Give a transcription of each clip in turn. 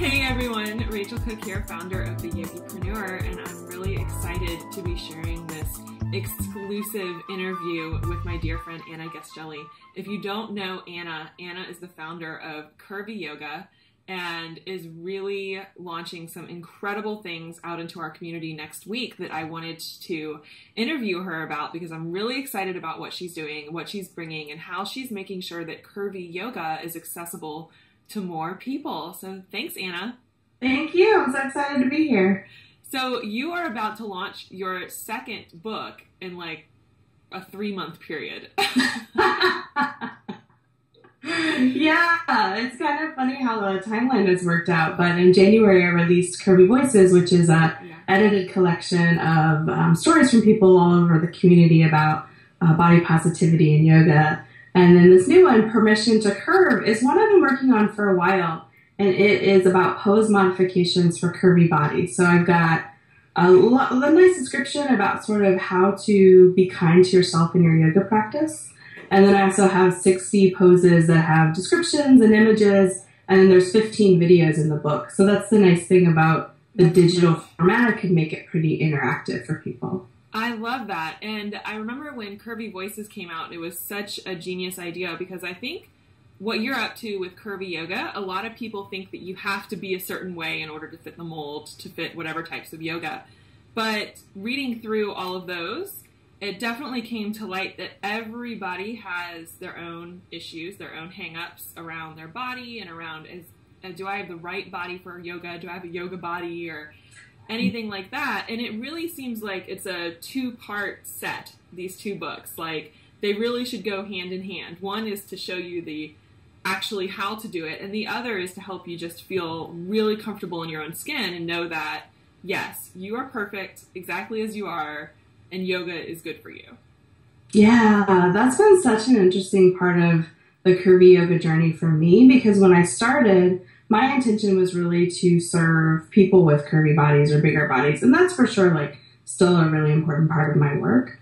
Hey everyone, Rachel Cook here, founder of the Yogipreneur, and I'm really excited to be sharing this exclusive interview with my dear friend Anna Guest-Jelley. If you don't know Anna, Anna is the founder of Curvy Yoga and is really launching some incredible things out into our community next week that I wanted to interview her about because I'm really excited about what she's doing, what she's bringing, and how she's making sure that curvy yoga is accessible to more people. So thanks, Anna. Thank you. I'm so excited to be here. So you are about to launch your second book in like a 3-month period. Yeah, it's kind of funny how the timeline has worked out. But in January, I released Curvy Voices, which is a edited collection of stories from people all over the community about body positivity and yoga. And then this new one, Permission to Curve, is one I've been working on for a while. And it is about pose modifications for curvy bodies. So I've got a nice description about sort of how to be kind to yourself in your yoga practice. And then I also have 60 poses that have descriptions and images. And then there's 15 videos in the book. So that's the nice thing about the digital format. It can make it pretty interactive for people. I love that. And I remember when Curvy Voices came out, it was such a genius idea because I think what you're up to with curvy yoga, a lot of people think that you have to be a certain way in order to fit the mold, to fit whatever types of yoga. But reading through all of those, it definitely came to light that everybody has their own issues, their own hang-ups around their body and around, do I have the right body for yoga? Do I have a yoga body or anything like that? And it really seems like it's a 2-part set, these 2 books. Like, they really should go hand in hand. One is to show you the actually how to do it, and the other is to help you just feel really comfortable in your own skin and know that, yes, you are perfect exactly as you are, and yoga is good for you. Yeah, that's been such an interesting part of the curvy yoga journey for me, because when I started, my intention was really to serve people with curvy bodies or bigger bodies, and that's for sure like still a really important part of my work.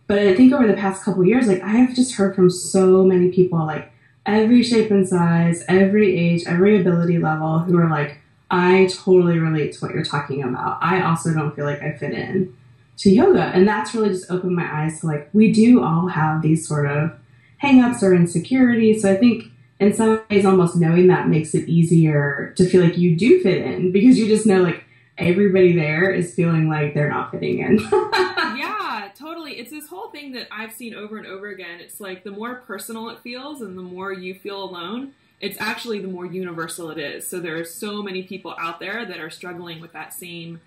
But I think over the past couple of years, like I have just heard from so many people, like every shape and size, every age, every ability level, who are like, I totally relate to what you're talking about. I also don't feel like I fit in to yoga. And that's really just opened my eyes to like, we do all have these sort of hang-ups or insecurities. So I think in some ways, almost knowing that makes it easier to feel like you do fit in, because you just know like everybody there is feeling like they're not fitting in. Yeah, totally. It's this whole thing that I've seen over and over again. It's like the more personal it feels and the more you feel alone, it's actually the more universal it is. So there are so many people out there that are struggling with that same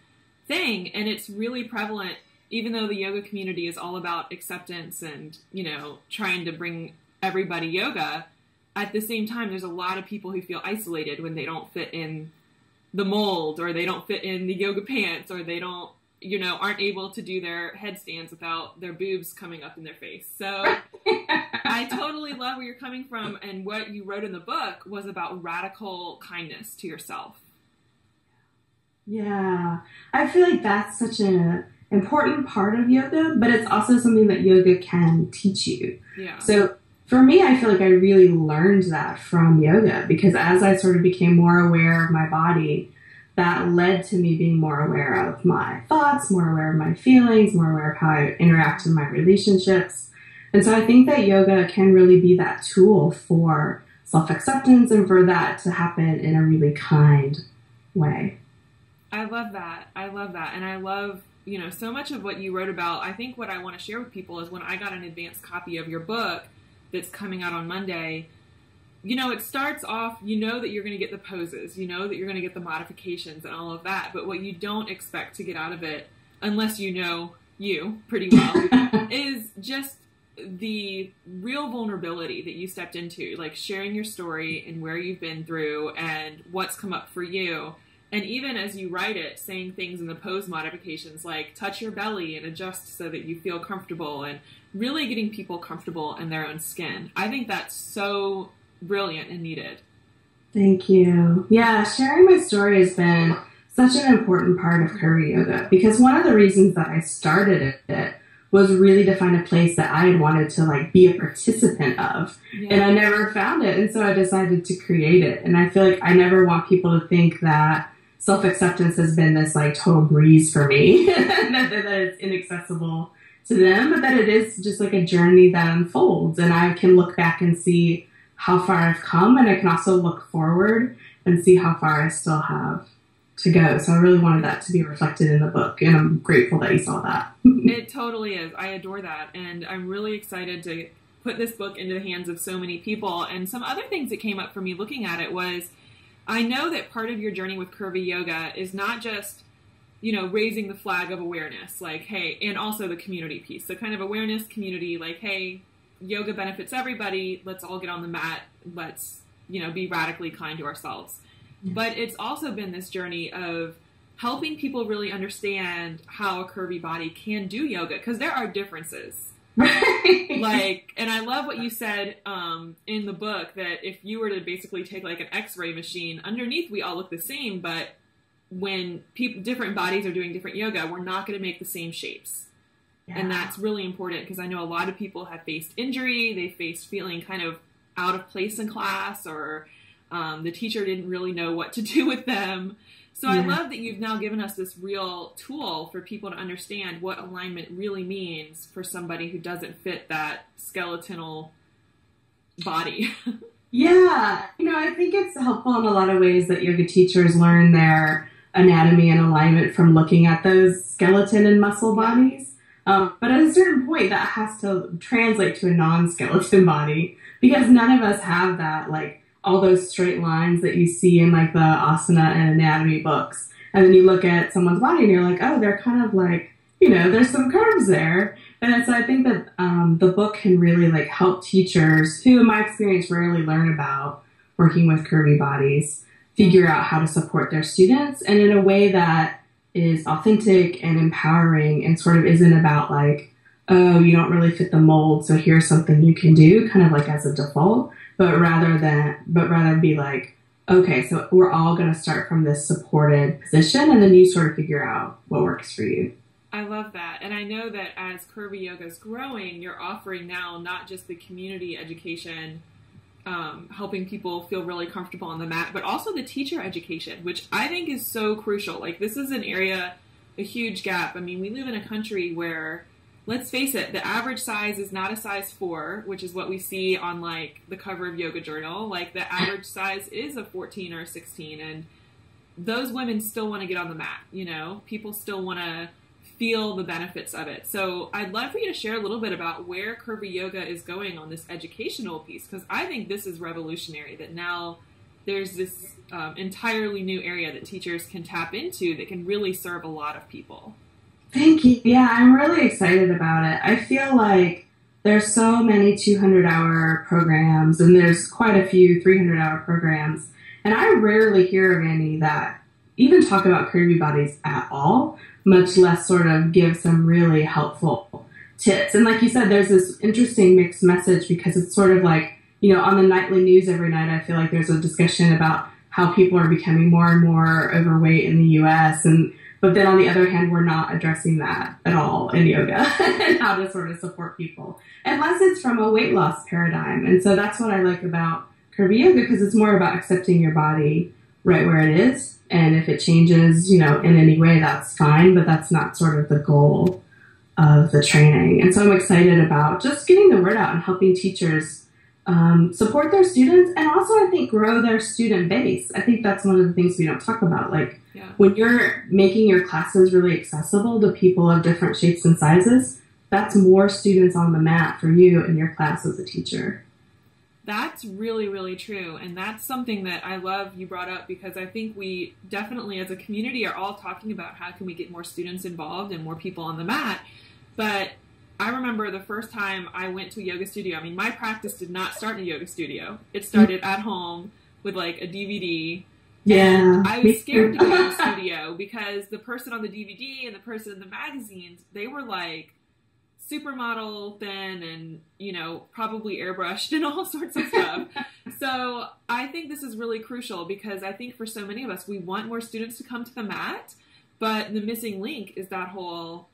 thing. And it's really prevalent, even though the yoga community is all about acceptance and, you know, trying to bring everybody yoga. At the same time, there's a lot of people who feel isolated when they don't fit in the mold, or they don't fit in the yoga pants, or they don't, you know, aren't able to do their headstands without their boobs coming up in their face. So I totally love where you're coming from. And what you wrote in the book was about radical kindness to yourself. Yeah, I feel like that's such an important part of yoga, but it's also something that yoga can teach you. Yeah. So for me, I feel like I really learned that from yoga, because as I sort of became more aware of my body, that led to me being more aware of my thoughts, more aware of my feelings, more aware of how I interact in my relationships. And so I think that yoga can really be that tool for self-acceptance and for that to happen in a really kind way. I love that. I love that. And I love, you know, so much of what you wrote about. I think what I want to share with people is when I got an advanced copy of your book that's coming out on Monday, you know, it starts off, you know that you're going to get the poses, you know that you're going to get the modifications and all of that. But what you don't expect to get out of it, unless you know you pretty well, is just the real vulnerability that you stepped into, like sharing your story and where you've been through and what's come up for you. And even as you write it, saying things in the pose modifications like touch your belly and adjust so that you feel comfortable, and really getting people comfortable in their own skin. I think that's so brilliant and needed. Thank you. Yeah, sharing my story has been such an important part of curvy yoga, because one of the reasons that I started it was really to find a place that I had wanted to like be a participant of. Yeah. And I never found it. And so I decided to create it. And I feel like I never want people to think that self-acceptance has been this like total breeze for me, that it's inaccessible to them, but that it is just like a journey that unfolds. And I can look back and see how far I've come, and I can also look forward and see how far I still have to go. So I really wanted that to be reflected in the book, and I'm grateful that you saw that. It totally is. I adore that, and I'm really excited to put this book into the hands of so many people. And some other things that came up for me looking at it was, I know that part of your journey with Curvy Yoga is not just, you know, raising the flag of awareness, like, hey, and also the community piece. So kind of awareness, community, like, hey, yoga benefits everybody. Let's all get on the mat. Let's, you know, be radically kind to ourselves. Yeah. But it's also been this journey of helping people really understand how a curvy body can do yoga, because there are differences. Like, and I love what you said in the book, that if you were to basically take like an X-ray machine, underneath we all look the same, but when different bodies are doing different yoga, we're not going to make the same shapes. Yeah. And that's really important, because I know a lot of people have faced injury, they faced feeling kind of out of place in class, or the teacher didn't really know what to do with them. So yeah. I love that you've now given us this real tool for people to understand what alignment really means for somebody who doesn't fit that skeletal body. Yeah. You know, I think it's helpful in a lot of ways that yoga teachers learn their anatomy and alignment from looking at those skeleton and muscle bodies. But at a certain point, that has to translate to a non-skeleton body, because none of us have that, like, all those straight lines that you see in like the asana and anatomy books. And then you look at someone's body and you're like, oh, they're kind of like, you know, there's some curves there. And so I think that the book can really like help teachers who, in my experience, rarely learn about working with curvy bodies, figure out how to support their students, and in a way that is authentic and empowering, and sort of isn't about like, oh, you don't really fit the mold, so here's something you can do, kind of like as a default. But rather be like, okay, so we're all going to start from this supported position, and then you sort of figure out what works for you. I love that. And I know that as Curvy Yoga is growing, you're offering now not just the community education, helping people feel really comfortable on the mat, but also the teacher education, which I think is so crucial. Like, this is an area, a huge gap. I mean, we live in a country where, let's face it, the average size is not a size 4, which is what we see on like the cover of Yoga Journal. Like, the average size is a 14 or a 16, and those women still want to get on the mat, you know? People still want to feel the benefits of it. So I'd love for you to share a little bit about where Curvy Yoga is going on this educational piece, because I think this is revolutionary, that now there's this entirely new area that teachers can tap into that can really serve a lot of people. Thank you. Yeah, I'm really excited about it. I feel like there's so many 200-hour programs, and there's quite a few 300-hour programs, and I rarely hear of any that even talk about curvy bodies at all, much less sort of give some really helpful tips. And like you said, there's this interesting mixed message, because it's sort of like, you know, on the nightly news every night, I feel like there's a discussion about how people are becoming more and more overweight in the U.S., but then on the other hand, we're not addressing that at all in yoga and how to sort of support people, unless it's from a weight loss paradigm. And so that's what I like about Curvy Yoga, because it's more about accepting your body right where it is. And if it changes, you know, in any way, that's fine, but that's not sort of the goal of the training. And so I'm excited about just getting the word out and helping teachers support their students, and also I think grow their student base. I think that's one of the things we don't talk about. Like, when you're making your classes really accessible to people of different shapes and sizes, that's more students on the mat for you in your class as a teacher. That's really, really true. And that's something that I love you brought up, because I think we definitely as a community are all talking about how can we get more students involved and more people on the mat. But I remember the first time I went to a yoga studio, I mean, my practice did not start in a yoga studio. It started at home with like a DVD. Yeah. And I was scared to go to the studio, because the person on the DVD and the person in the magazines, they were like supermodel thin and, you know, probably airbrushed and all sorts of stuff. So I think this is really crucial, because I think for so many of us, we want more students to come to the mat, but the missing link is that whole,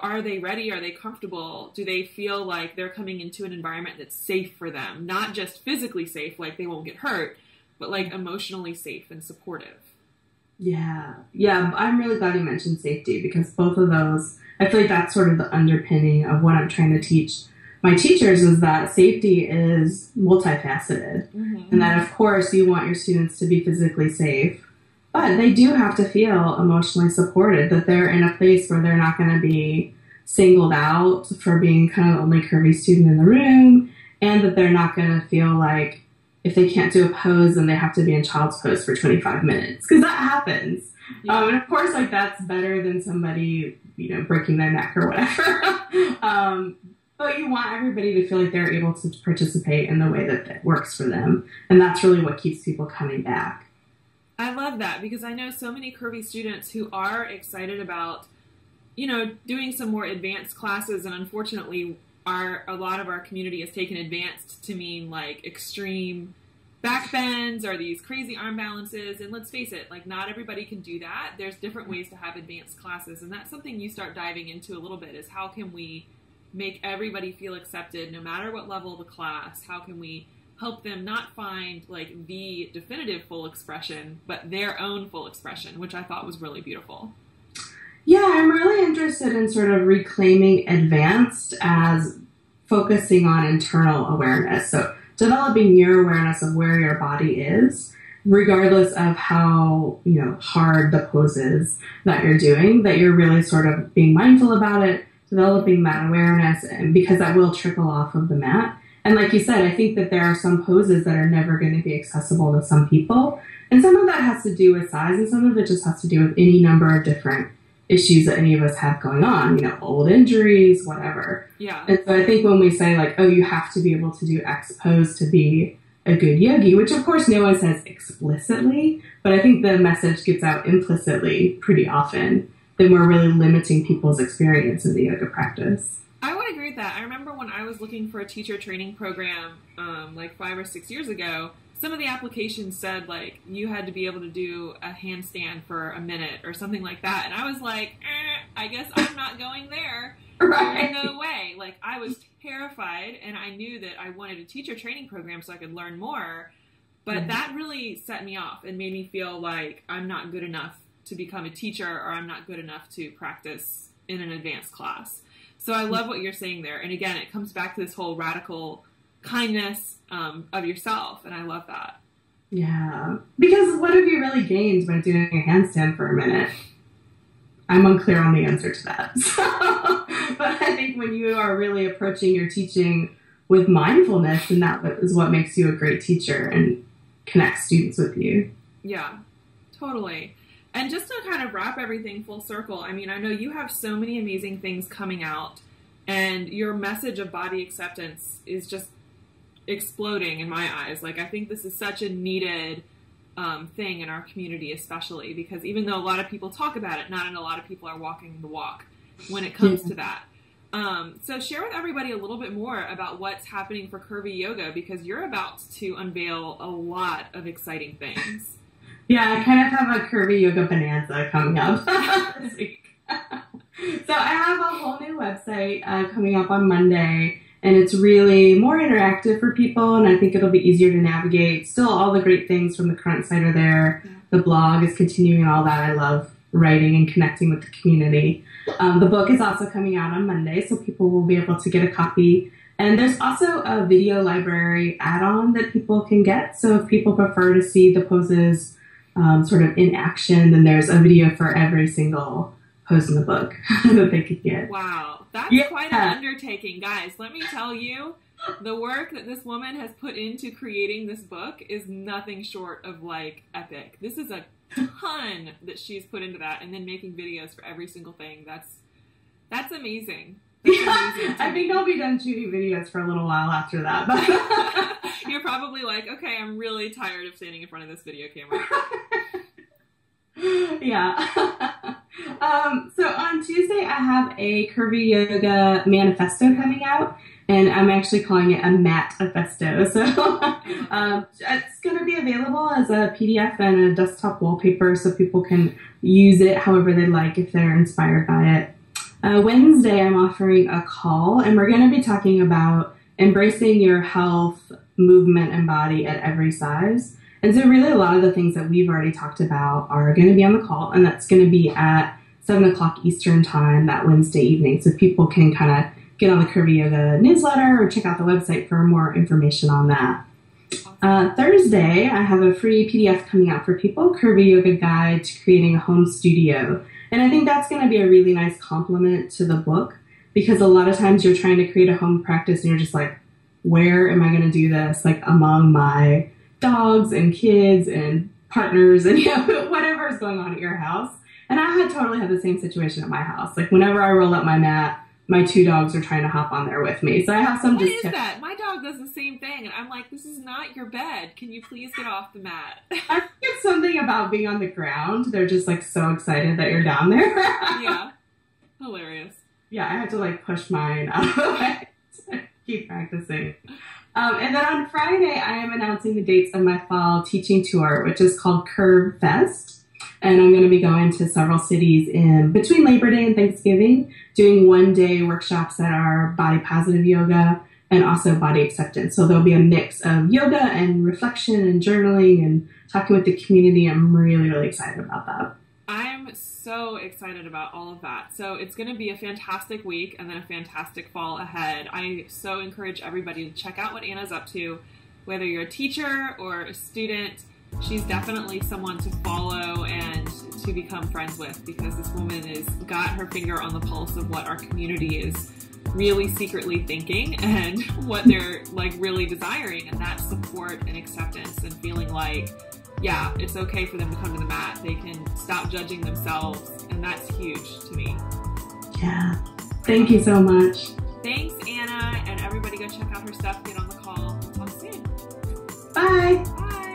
are they ready? Are they comfortable? Do they feel like they're coming into an environment that's safe for them? Not just physically safe, like they won't get hurt, but like emotionally safe and supportive. Yeah. Yeah. I'm really glad you mentioned safety, because both of those, I feel like that's sort of the underpinning of what I'm trying to teach my teachers, is that safety is multifaceted. Mm-hmm. And that, of course, you want your students to be physically safe, but they do have to feel emotionally supported, that they're in a place where they're not going to be singled out for being kind of the only curvy student in the room, and that they're not going to feel like if they can't do a pose, then they have to be in child's pose for 25 minutes, because that happens. Yeah. And of course, like, that's better than somebody, breaking their neck or whatever. But you want everybody to feel like they're able to participate in the way that works for them. And that's really what keeps people coming back. I love that, because I know so many curvy students who are excited about, doing some more advanced classes. And unfortunately, a lot of our community has taken advanced to mean like extreme back bends or these crazy arm balances. And let's face it, like, not everybody can do that. There's different ways to have advanced classes. And that's something you start diving into a little bit, is how can we make everybody feel accepted no matter what level of the class? How can we help them not find like the definitive full expression, but their own full expression, which I thought was really beautiful. Yeah, I'm really interested in sort of reclaiming advanced as focusing on internal awareness. So developing your awareness of where your body is, regardless of how, hard the pose is that you're doing, that you're really sort of being mindful about it, developing that awareness, and because that will trickle off of the mat. And like you said, I think that there are some poses that are never going to be accessible to some people. And some of that has to do with size, and some of it just has to do with any number of different issues that any of us have going on, old injuries, whatever. Yeah. And so I think when we say like, oh, you have to be able to do X pose to be a good yogi, which of course no one says explicitly, but I think the message gets out implicitly pretty often, then we're really limiting people's experience in the yoga practice. I would agree with that. I remember when I was looking for a teacher training program like 5 or 6 years ago, some of the applications said like you had to be able to do a handstand for a minute or something like that. And I was like, I guess I'm not going there. Right. There's no way. Like, I was terrified, and I knew that I wanted a teacher training program so I could learn more. But that really set me off and made me feel like I'm not good enough to become a teacher, or I'm not good enough to practice in an advanced class. So I love what you're saying there. And again, it comes back to this whole radical kindness of yourself. And I love that. Yeah. Because what have you really gained by doing a handstand for a minute? I'm unclear on the answer to that. But I think when you are really approaching your teaching with mindfulness, and that is what makes you a great teacher and connects students with you. Yeah, totally. And just to kind of wrap everything full circle, I mean, I know you have so many amazing things coming out, and your message of body acceptance is just exploding in my eyes. Like, I think this is such a needed thing in our community, especially because even though a lot of people talk about it, not a lot of people are walking the walk when it comes to that. So share with everybody a little bit more about what's happening for Curvy Yoga, because you're about to unveil a lot of exciting things. Yeah, I kind of have a Curvy Yoga bonanza coming up this week. So I have a whole new website coming up on Monday, and it's really more interactive for people, and I think it'll be easier to navigate. Still, all the great things from the current site are there. Yeah. The blog is continuing all that. I love writing and connecting with the community. The book is also coming out on Monday, so people will be able to get a copy. And there's also a video library add-on that people can get. So if people prefer to see the poses sort of in action, then there's a video for every single pose in the book that they could get. Wow. That's quite an undertaking. Guys, let me tell you, the work that this woman has put into creating this book is nothing short of, like, epic. This is a ton that she's put into that, and then making videos for every single thing. That's amazing. That's amazing. I think I'll be done shooting videos for a little while after that. You're probably like, okay, I'm really tired of standing in front of this video camera. Yeah. So on Tuesday, I have a Curvy Yoga manifesto coming out, and I'm actually calling it a mat-festo. So it's going to be available as a PDF and a desktop wallpaper, so people can use it however they like if they're inspired by it. Wednesday, I'm offering a call, and we're going to be talking about embracing your health, movement, and body at every size. And so really a lot of the things that we've already talked about are going to be on the call, and that's going to be at 7 o'clock Eastern time that Wednesday evening. So people can kind of get on the Curvy Yoga newsletter or check out the website for more information on that. Thursday, I have a free PDF coming out for people, Curvy Yoga Guide to Creating a Home Studio. And I think that's going to be a really nice complement to the book, because a lot of times you're trying to create a home practice and you're just like, where am I going to do this? Like among my dogs and kids and partners and whatever is going on at your house. And I had totally had the same situation at my house. Like whenever I roll up my mat, my 2 dogs are trying to hop on there with me. So I have some What is that? My dog does the same thing. And I'm like, this is not your bed. Can you please get off the mat? I think it's something about being on the ground. They're just like so excited that you're down there. Yeah. Hilarious. Yeah, I had to like push mine out of the way to keep practicing. And then on Friday, I am announcing the dates of my fall teaching tour, which is called Curve Fest. And I'm going to be going to several cities in between Labor Day and Thanksgiving, doing 1-day workshops that are body positive yoga and also body acceptance. So there'll be a mix of yoga and reflection and journaling and talking with the community. I'm really, really excited about that. I'm so excited about all of that. So it's going to be a fantastic week and then a fantastic fall ahead. I so encourage everybody to check out what Anna's up to, whether you're a teacher or a student. She's definitely someone to follow and to become friends with, because this woman has got her finger on the pulse of what our community is really secretly thinking and what they're like really desiring, and that's support and acceptance and feeling like, yeah, it's okay for them to come to the mat. They can stop judging themselves, and that's huge to me. Yeah. Thank you so much. Thanks, Anna, and everybody go check out her stuff. Get on the call. We'll talk soon. Bye. Bye.